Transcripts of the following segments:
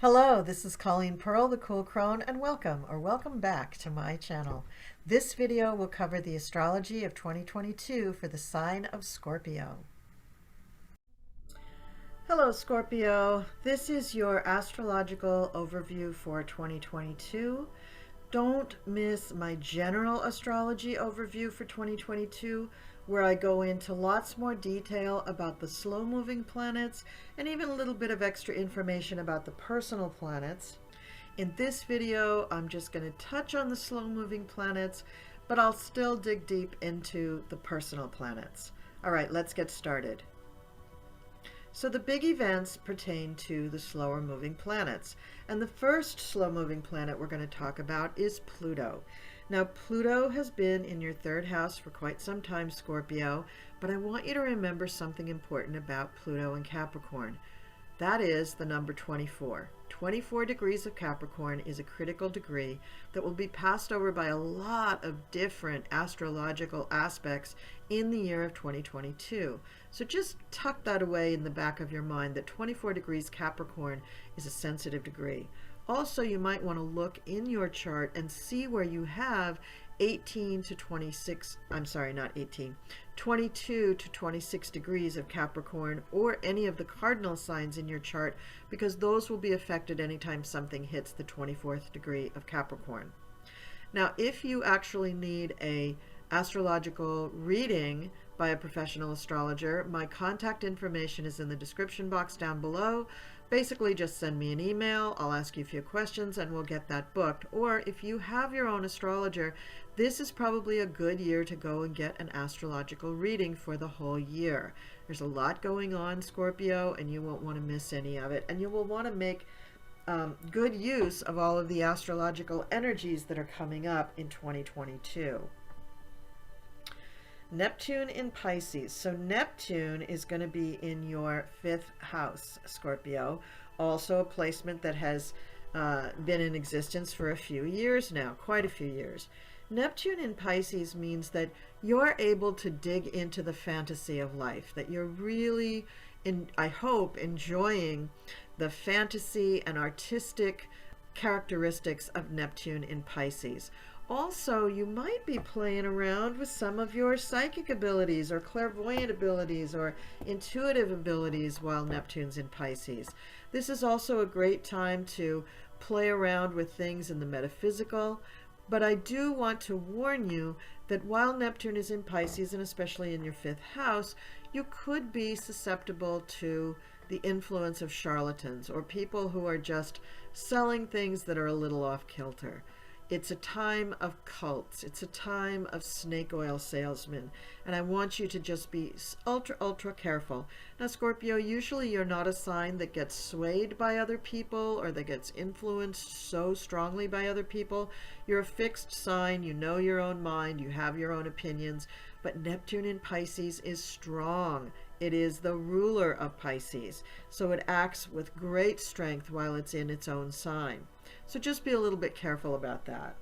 Hello, this is Colleen Pearl, the Cool Crone, and welcome back to my channel. This video will cover the astrology of 2022 for the sign of Scorpio. Hello, Scorpio. This is your astrological overview for 2022. Don't miss my general astrology overview for 2022, where I go into lots more detail about the slow-moving planets and even a little bit of extra information about the personal planets. In this video, I'm just going to touch on the slow-moving planets, but I'll still dig deep into the personal planets. All right, let's get started. So the big events pertain to the slower moving planets. And the first slow moving planet we're going to talk about is Pluto. Now, Pluto has been in your third house for quite some time, Scorpio, but I want you to remember something important about Pluto and Capricorn. That is the number 24. 24 degrees of Capricorn is a critical degree that will be passed over by a lot of different astrological aspects in the year of 2022. So just tuck that away in the back of your mind that 24 degrees Capricorn is a sensitive degree. Also, you might want to look in your chart and see where you have 18 to 26, I'm sorry, not 18, 22 to 26 degrees of Capricorn or any of the cardinal signs in your chart, because those will be affected anytime something hits the 24th degree of Capricorn. Now, if you actually need a astrological reading by a professional astrologer, my contact information is in the description box down below. Basically, just send me an email. I'll ask you a few questions and we'll get that booked. Or if you have your own astrologer, this is probably a good year to go and get an astrological reading for the whole year. There's a lot going on, Scorpio, and you won't want to miss any of it. And you will want to make good use of all of the astrological energies that are coming up in 2022. Neptune in Pisces. So Neptune is going to be in your fifth house, Scorpio. Also a placement that has been in existence for a few years now, quite a few years. Neptune in Pisces means that you're able to dig into the fantasy of life, that you're really, I hope, enjoying the fantasy and artistic characteristics of Neptune in Pisces. Also, you might be playing around with some of your psychic abilities or clairvoyant abilities or intuitive abilities while Neptune's in Pisces. This is also a great time to play around with things in the metaphysical, but I do want to warn you that while Neptune is in Pisces, and especially in your fifth house, you could be susceptible to the influence of charlatans or people who are just selling things that are a little off kilter. It's a time of cults. It's a time of snake oil salesmen. And I want you to just be ultra careful. Now, Scorpio, usually you're not a sign that gets swayed by other people or that gets influenced so strongly by other people. You're a fixed sign. You know your own mind. You have your own opinions. But Neptune in Pisces is strong. It is the ruler of Pisces. So it acts with great strength while it's in its own sign. So just be a little bit careful about that.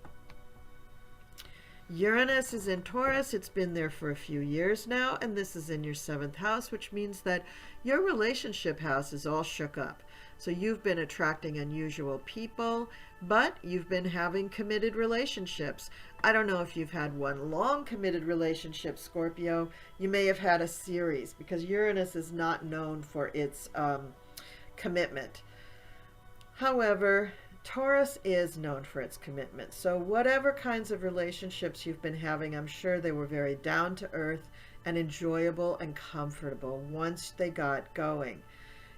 Uranus is in Taurus. It's been there for a few years now, and this is in your seventh house, which means that your relationship house is all shook up. So you've been attracting unusual people, but you've been having committed relationships. I don't know if you've had one long committed relationship, Scorpio. You may have had a series, because Uranus is not known for its commitment. However, Taurus is known for its commitment. So whatever kinds of relationships you've been having, I'm sure they were very down to earth and enjoyable and comfortable once they got going.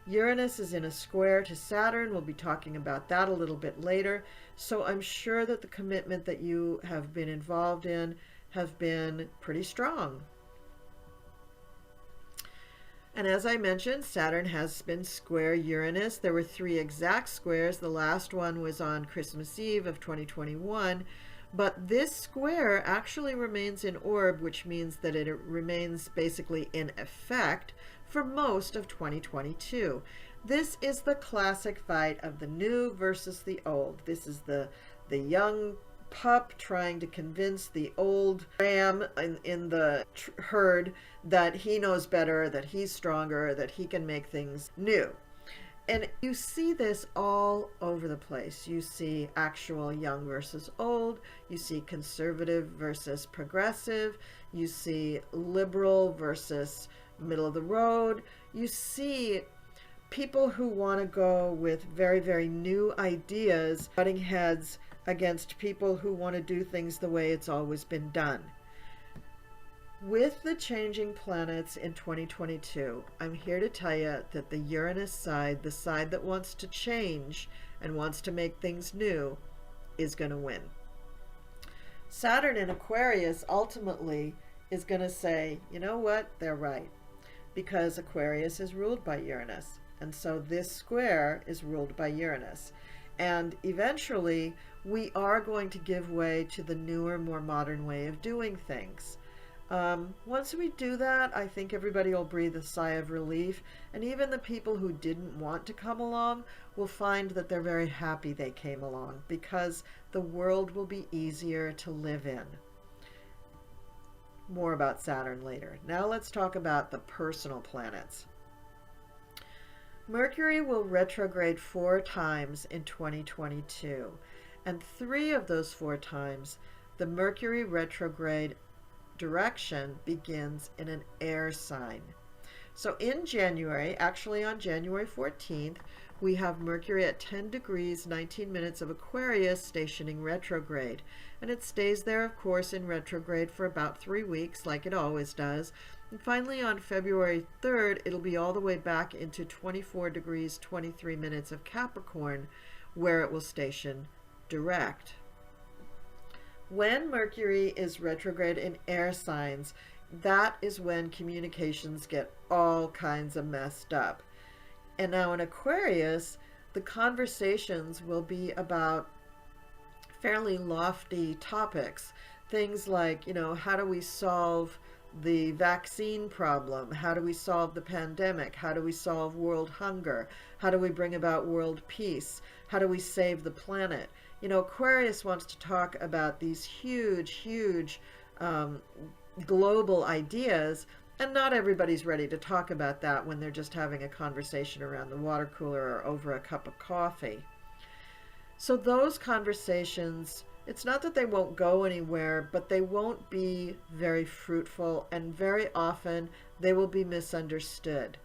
Uranus is in a square to Saturn. We'll be talking about that a little bit later. So I'm sure that the commitment that you have been involved in have been pretty strong. And as I mentioned, Saturn has been square Uranus. There were 3 exact squares. The last one was on Christmas Eve of 2021. But this square actually remains in orb, which means that it remains basically in effect for most of 2022. This is the classic fight of the new versus the old. This is the young pup trying to convince the old ram in the herd that he knows better, that he's stronger, that he can make things new. And you see this all over the place. You see actual young versus old. You see conservative versus progressive. You see liberal versus middle of the road. You see people who want to go with very, very new ideas butting heads against people who want to do things the way it's always been done. With the changing planets in 2022, I'm here to tell you that the Uranus side, the side that wants to change and wants to make things new, is going to win. Saturn in Aquarius ultimately is going to say, you know what, they're right, because Aquarius is ruled by Uranus, and so this square is ruled by Uranus. And eventually, we are going to give way to the newer, more modern way of doing things. Once we do that, I think everybody will breathe a sigh of relief, and even the people who didn't want to come along will find that they're very happy they came along, because the world will be easier to live in. More about Saturn later. Now let's talk about the personal planets. Mercury will retrograde 4 times in 2022, and 3 of those 4 times, the Mercury retrograde direction begins in an air sign. So in January, actually on January 14th, we have Mercury at 10 degrees 19 minutes of Aquarius stationing retrograde, and it stays there, of course, in retrograde for about 3 weeks, like it always does. And finally on February 3rd, it'll be all the way back into 24 degrees 23 minutes of Capricorn, where it will station direct. When Mercury is retrograde in air signs, that is when communications get all kinds of messed up. And now in Aquarius, the conversations will be about fairly lofty topics. Things like, how do we solve the vaccine problem? How do we solve the pandemic? How do we solve world hunger? How do we bring about world peace? How do we save the planet? Aquarius wants to talk about these huge global ideas, and not everybody's ready to talk about that when they're just having a conversation around the water cooler or over a cup of coffee. So those conversations, it's not that they won't go anywhere, but they won't be very fruitful, and very often they will be misunderstood.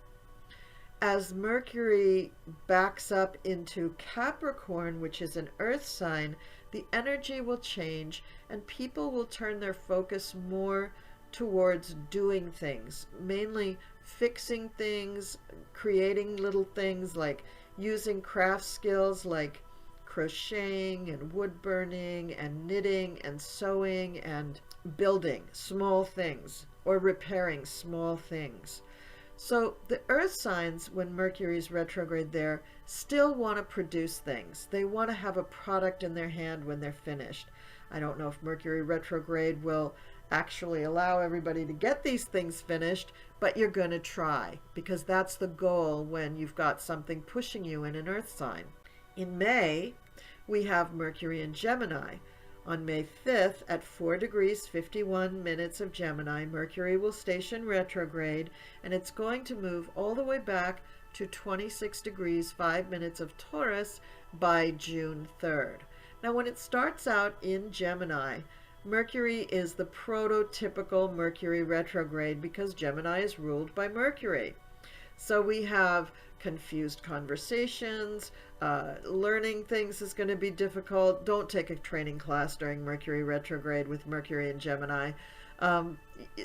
As Mercury backs up into Capricorn, which is an earth sign, the energy will change and people will turn their focus more towards doing things, mainly fixing things, creating little things, like using craft skills like crocheting and wood burning and knitting and sewing and building small things or repairing small things. So the earth signs, when Mercury's retrograde there, still want to produce things. They want to have a product in their hand when they're finished. I don't know if Mercury retrograde will actually allow everybody to get these things finished, but you're going to try, because that's the goal when you've got something pushing you in an earth sign. In May, we have Mercury in Gemini. On May 5th, at 4 degrees 51 minutes of Gemini, Mercury will station retrograde, and it's going to move all the way back to 26 degrees 5 minutes of Taurus by June 3rd. Now, when it starts out in Gemini, Mercury is the prototypical Mercury retrograde, because Gemini is ruled by Mercury. So we have confused conversations, learning things is going to be difficult. Don't take a training class during Mercury retrograde with Mercury and Gemini.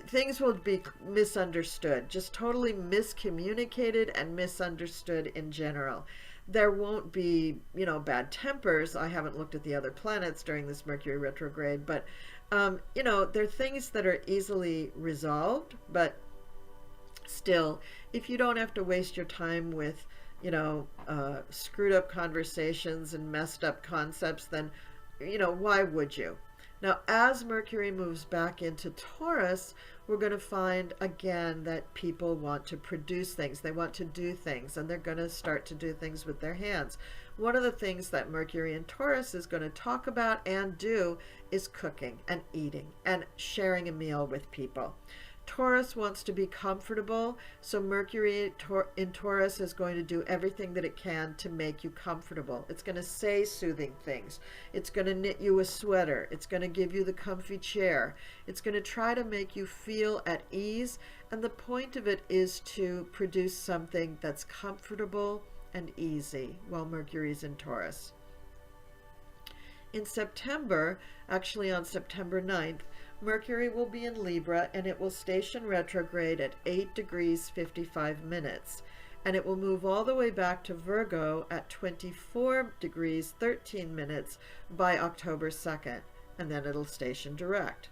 Things will be misunderstood, just totally miscommunicated and misunderstood in general. There won't be, bad tempers. I haven't looked at the other planets during this Mercury retrograde, but, there are things that are easily resolved, but still, if you don't have to waste your time with, screwed up conversations and messed up concepts, then, why would you? Now, as Mercury moves back into Taurus, we're going to find again that people want to produce things. They want to do things, and they're going to start to do things with their hands. One of the things that Mercury in Taurus is going to talk about and do is cooking and eating and sharing a meal with people. Taurus wants to be comfortable, so Mercury in Taurus is going to do everything that it can to make you comfortable. It's going to say soothing things. It's going to knit you a sweater. It's going to give you the comfy chair. It's going to try to make you feel at ease, and the point of it is to produce something that's comfortable and easy while Mercury's in Taurus. In September, actually on September 9th, Mercury will be in Libra, and it will station retrograde at 8 degrees 55 minutes. And it will move all the way back to Virgo at 24 degrees 13 minutes by October 2nd. And then it'll station direct.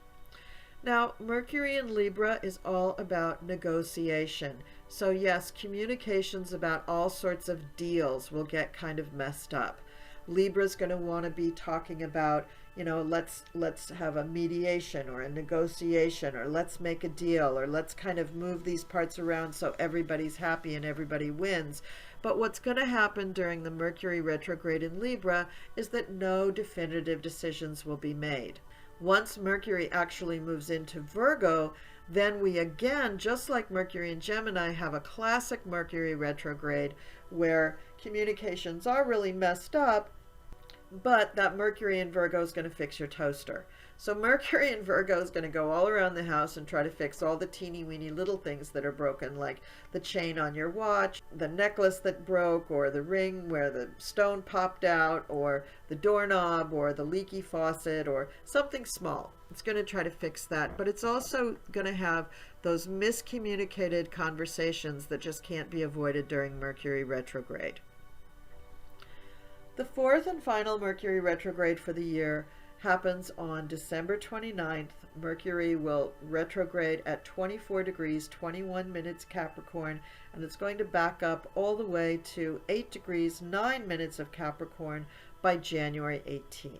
Now, Mercury in Libra is all about negotiation. So yes, communications about all sorts of deals will get kind of messed up. Libra's going to want to be talking about, you know, let's have a mediation or a negotiation, or let's make a deal, or let's kind of move these parts around so everybody's happy and everybody wins. But what's going to happen during the Mercury retrograde in Libra is that no definitive decisions will be made. Once Mercury actually moves into Virgo, then we again, just like Mercury in Gemini, have a classic Mercury retrograde where communications are really messed up, but that Mercury in Virgo is going to fix your toaster. So Mercury in Virgo is going to go all around the house and try to fix all the teeny weeny little things that are broken, like the chain on your watch, the necklace that broke, or the ring where the stone popped out, or the doorknob, or the leaky faucet, or something small. It's going to try to fix that, but it's also going to have those miscommunicated conversations that just can't be avoided during Mercury retrograde. The fourth and final Mercury retrograde for the year happens on December 29th. Mercury will retrograde at 24 degrees 21 minutes Capricorn, and it's going to back up all the way to 8 degrees 9 minutes of Capricorn by January 18th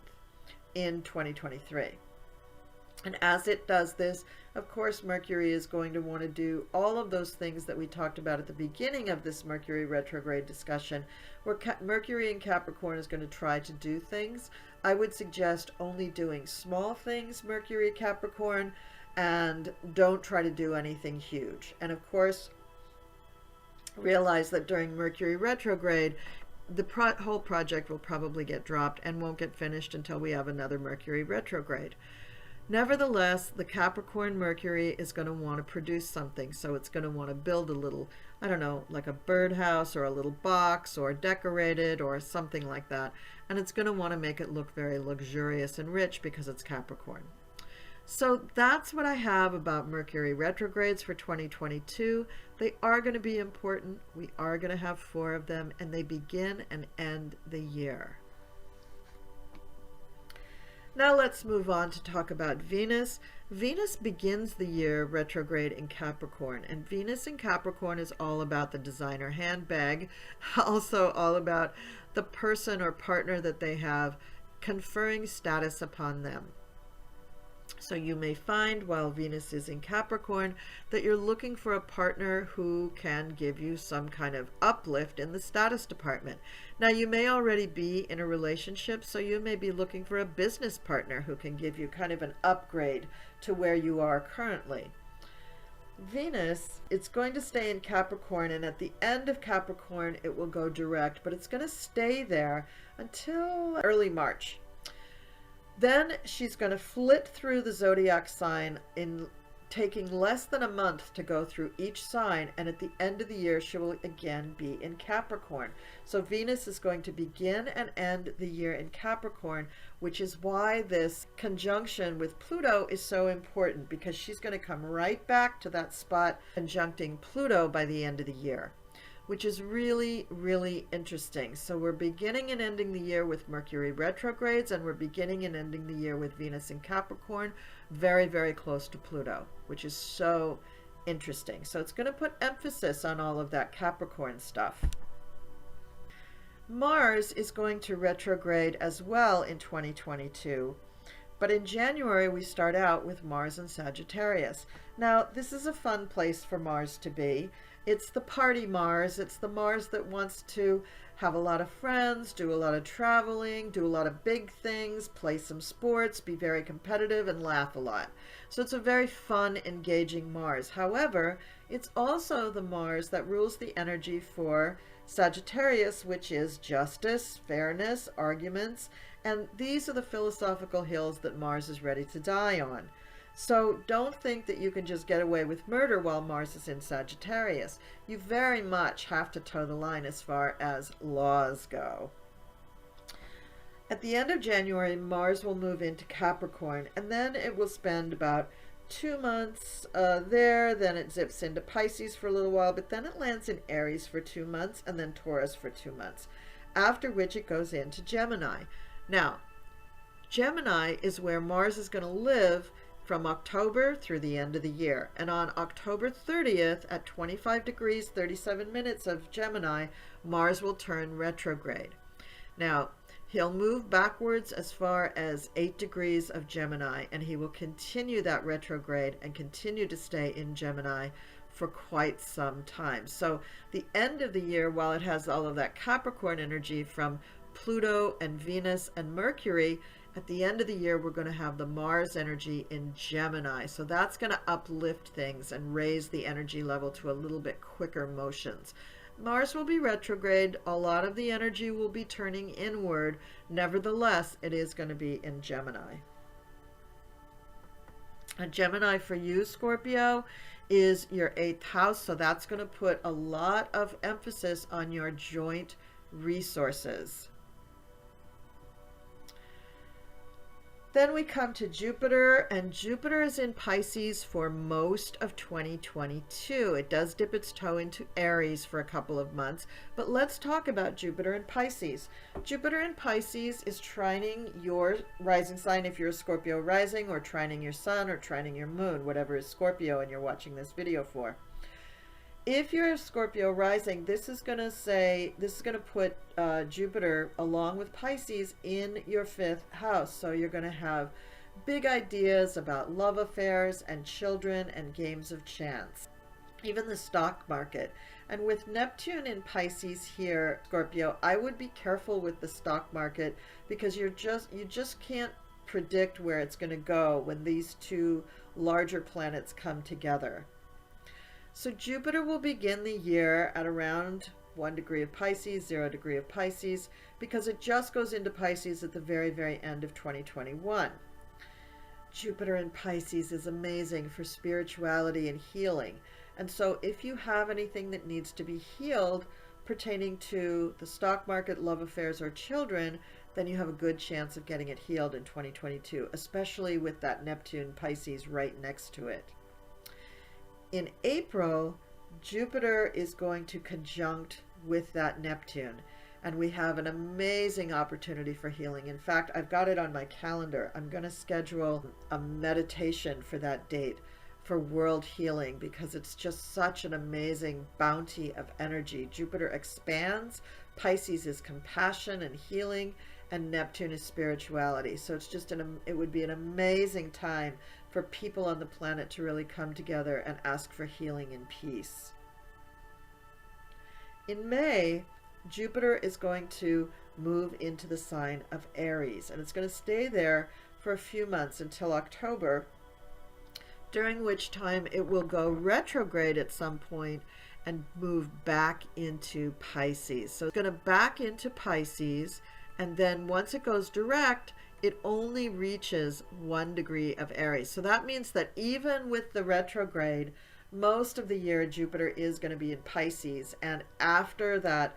in 2023. And as it does this, of course, Mercury is going to want to do all of those things that we talked about at the beginning of this Mercury retrograde discussion, where Mercury in Capricorn is going to try to do things. I would suggest only doing small things, Mercury Capricorn, and don't try to do anything huge. And of course, realize that during Mercury retrograde, the whole project will probably get dropped and won't get finished until we have another Mercury retrograde. Nevertheless, the Capricorn Mercury is going to want to produce something. So it's going to want to build a little, I don't know, like a birdhouse or a little box or decorate it or something like that. And it's going to want to make it look very luxurious and rich because it's Capricorn. So that's what I have about Mercury retrogrades for 2022. They are going to be important. We are going to have 4 of them, and they begin and end the year. Now let's move on to talk about Venus. Venus begins the year retrograde in Capricorn, and Venus in Capricorn is all about the designer handbag, also all about the person or partner that they have conferring status upon them. So you may find while Venus is in Capricorn that you're looking for a partner who can give you some kind of uplift in the status department. Now you may already be in a relationship, so you may be looking for a business partner who can give you kind of an upgrade to where you are currently. Venus, it's going to stay in Capricorn, and at the end of Capricorn it will go direct, but it's going to stay there until early March. Then she's going to flit through the zodiac sign in taking less than a month to go through each sign, and at the end of the year she will again be in Capricorn. So Venus is going to begin and end the year in Capricorn, which is why this conjunction with Pluto is so important, because she's going to come right back to that spot conjuncting Pluto by the end of the year, which is really, really interesting. So we're beginning and ending the year with Mercury retrogrades, and we're beginning and ending the year with Venus in Capricorn, very, very close to Pluto, which is so interesting. So it's going to put emphasis on all of that Capricorn stuff. Mars is going to retrograde as well in 2022. But in January, we start out with Mars in Sagittarius. Now, this is a fun place for Mars to be. It's the party Mars. It's the Mars that wants to have a lot of friends, do a lot of traveling, do a lot of big things, play some sports, be very competitive, and laugh a lot. So it's a very fun, engaging Mars. However, it's also the Mars that rules the energy for Sagittarius, which is justice, fairness, arguments, and these are the philosophical hills that Mars is ready to die on. So don't think that you can just get away with murder while Mars is in Sagittarius. You very much have to toe the line as far as laws go. At the end of January, Mars will move into Capricorn, and then it will spend about 2 months there. Then it zips into Pisces for a little while, but then it lands in Aries for 2 months, and then Taurus for 2 months, after which it goes into Gemini. Now, Gemini is where Mars is going to live from October through the end of the year. And on October 30th at 25 degrees 37 minutes of Gemini, Mars will turn retrograde. Now, he'll move backwards as far as 8 degrees of Gemini, and he will continue that retrograde and continue to stay in Gemini for quite some time. So the end of the year, while it has all of that Capricorn energy from Pluto and Venus and Mercury, at the end of the year, we're going to have the Mars energy in Gemini. So that's going to uplift things and raise the energy level to a little bit quicker motions. Mars will be retrograde. A lot of the energy will be turning inward. Nevertheless, it is going to be in Gemini. And Gemini for you, Scorpio, is your 8th house. So that's going to put a lot of emphasis on your joint resources. Then we come to Jupiter, and Jupiter is in Pisces for most of 2022. It does dip its toe into Aries for a couple of months, but let's talk about Jupiter in Pisces. Jupiter in Pisces is trining your rising sign if you're a Scorpio rising, or trining your sun, or trining your moon, whatever is Scorpio and you're watching this video for. If you're a Scorpio rising, this is going to put Jupiter along with Pisces in your 5th house. So you're going to have big ideas about love affairs and children and games of chance, even the stock market. And with Neptune in Pisces here, Scorpio, I would be careful with the stock market, because you just can't predict where it's going to go when these two larger planets come together. So Jupiter will begin the year at around 1 degree of Pisces, 0 degree of Pisces, because it just goes into Pisces at the very, very end of 2021. Jupiter in Pisces is amazing for spirituality and healing. And so if you have anything that needs to be healed pertaining to the stock market, love affairs, or children, then you have a good chance of getting it healed in 2022, especially with that Neptune Pisces right next to it. In April, Jupiter is going to conjunct with that Neptune, and we have an amazing opportunity for healing. In fact, I've got it on my calendar. I'm going to schedule a meditation for that date for world healing, because it's just such an amazing bounty of energy. Jupiter expands, Pisces is compassion and healing, and Neptune is spirituality. So it's just it would be an amazing time for people on the planet to really come together and ask for healing and peace. In May, Jupiter is going to move into the sign of Aries, and it's going to stay there for a few months until October, during which time it will go retrograde at some point and move back into Pisces. So it's going to back into Pisces, and then once it goes direct, it only reaches 1 degree of Aries. So that means that even with the retrograde, most of the year Jupiter is going to be in Pisces, and after that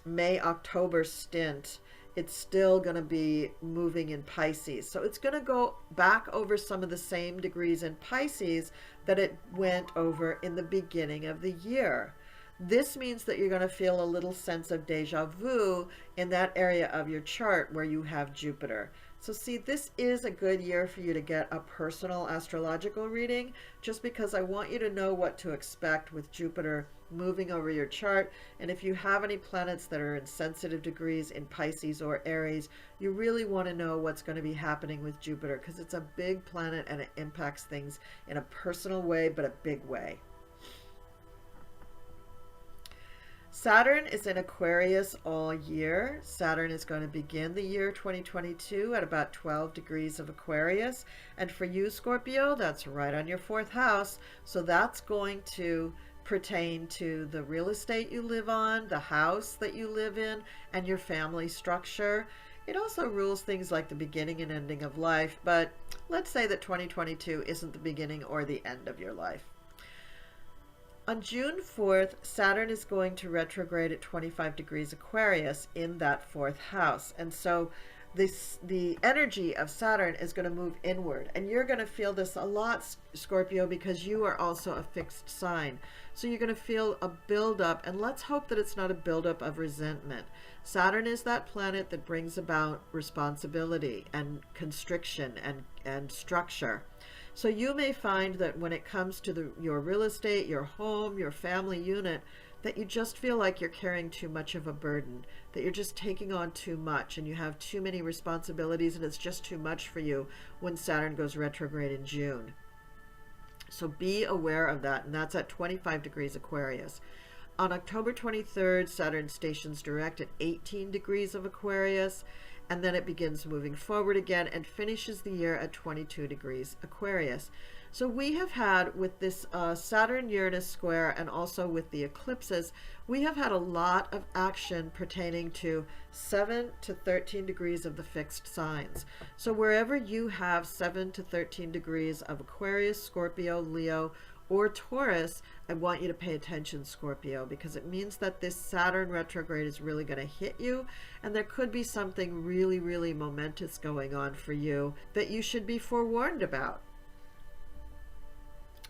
May-October stint, it's still going to be moving in Pisces. So it's going to go back over some of the same degrees in Pisces that it went over in the beginning of the year. This means that you're going to feel a little sense of deja vu in that area of your chart where you have Jupiter. So see, this is a good year for you to get a personal astrological reading, just because I want you to know what to expect with Jupiter moving over your chart. And if you have any planets that are in sensitive degrees in Pisces or Aries, you really want to know what's going to be happening with Jupiter, because it's a big planet and it impacts things in a personal way, but a big way. Saturn is in Aquarius all year. Saturn is going to begin the year 2022 at about 12 degrees of Aquarius. And for you, Scorpio, that's right on your fourth house. So that's going to pertain to the real estate you live on, the house that you live in, and your family structure. It also rules things like the beginning and ending of life, but let's say that 2022 isn't the beginning or the end of your life. On June 4th, Saturn is going to retrograde at 25 degrees Aquarius in that fourth house. And so the energy of Saturn is going to move inward. And you're going to feel this a lot, Scorpio, because you are also a fixed sign. So you're going to feel a buildup, and let's hope that it's not a buildup of resentment. Saturn is that planet that brings about responsibility and constriction and structure. So you may find that when it comes to your real estate, your home, your family unit, that you just feel like you're carrying too much of a burden, that you're just taking on too much and you have too many responsibilities and it's just too much for you when Saturn goes retrograde in June. So be aware of that, and that's at 25 degrees Aquarius. On October 23rd, Saturn stations direct at 18 degrees of Aquarius, and then it begins moving forward again and finishes the year at 22 degrees Aquarius. So we have had, with this Saturn-Uranus square and also with the eclipses, we have had a lot of action pertaining to 7 to 13 degrees of the fixed signs. So wherever you have 7 to 13 degrees of Aquarius, Scorpio, Leo, or Taurus, I want you to pay attention, Scorpio, because it means that this Saturn retrograde is really going to hit you, and there could be something really, really momentous going on for you that you should be forewarned about.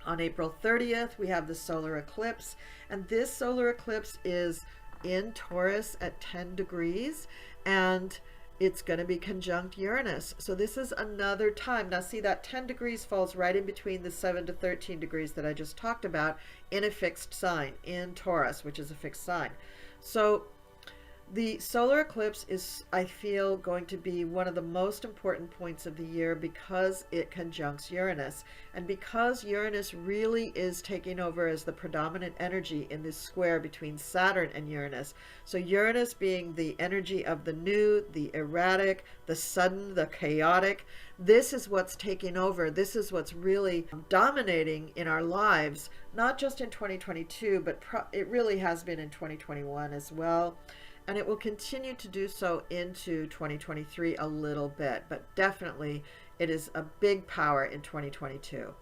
On April 30th, we have the solar eclipse, and this solar eclipse is in Taurus at 10 degrees, and it's going to be conjunct Uranus. So this is another time. Now see, that 10 degrees falls right in between the 7 to 13 degrees that I just talked about in a fixed sign, in Taurus, which is a fixed sign. So the solar eclipse is, I feel, going to be one of the most important points of the year because it conjuncts Uranus. And because Uranus really is taking over as the predominant energy in this square between Saturn and Uranus. So Uranus being the energy of the new, the erratic, the sudden, the chaotic. This is what's taking over. This is what's really dominating in our lives, not just in 2022, but it really has been in 2021 as well. And it will continue to do so into 2023 a little bit, but definitely it is a big power in 2022.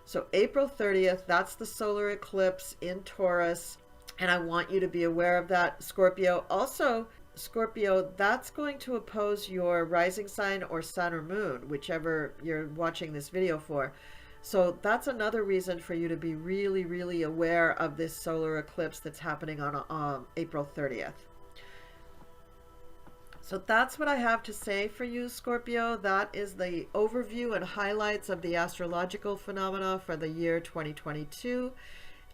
So April 30th, that's the solar eclipse in Taurus, and I want you to be aware of that, Scorpio. Also, Scorpio, that's going to oppose your rising sign or sun or moon, whichever you're watching this video for. So that's another reason for you to be really, really aware of this solar eclipse that's happening on April 30th. So that's what I have to say for you, Scorpio. That is the overview and highlights of the astrological phenomena for the year 2022.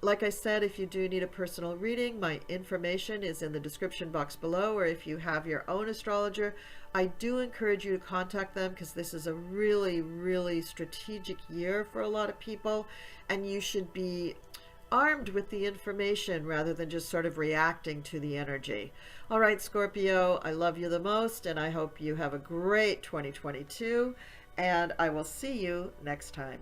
Like I said, if you do need a personal reading, my information is in the description box below, or if you have your own astrologer, I do encourage you to contact them because this is a really, really strategic year for a lot of people, and you should be armed with the information rather than just sort of reacting to the energy. All right, Scorpio, I love you the most, and I hope you have a great 2022, and I will see you next time.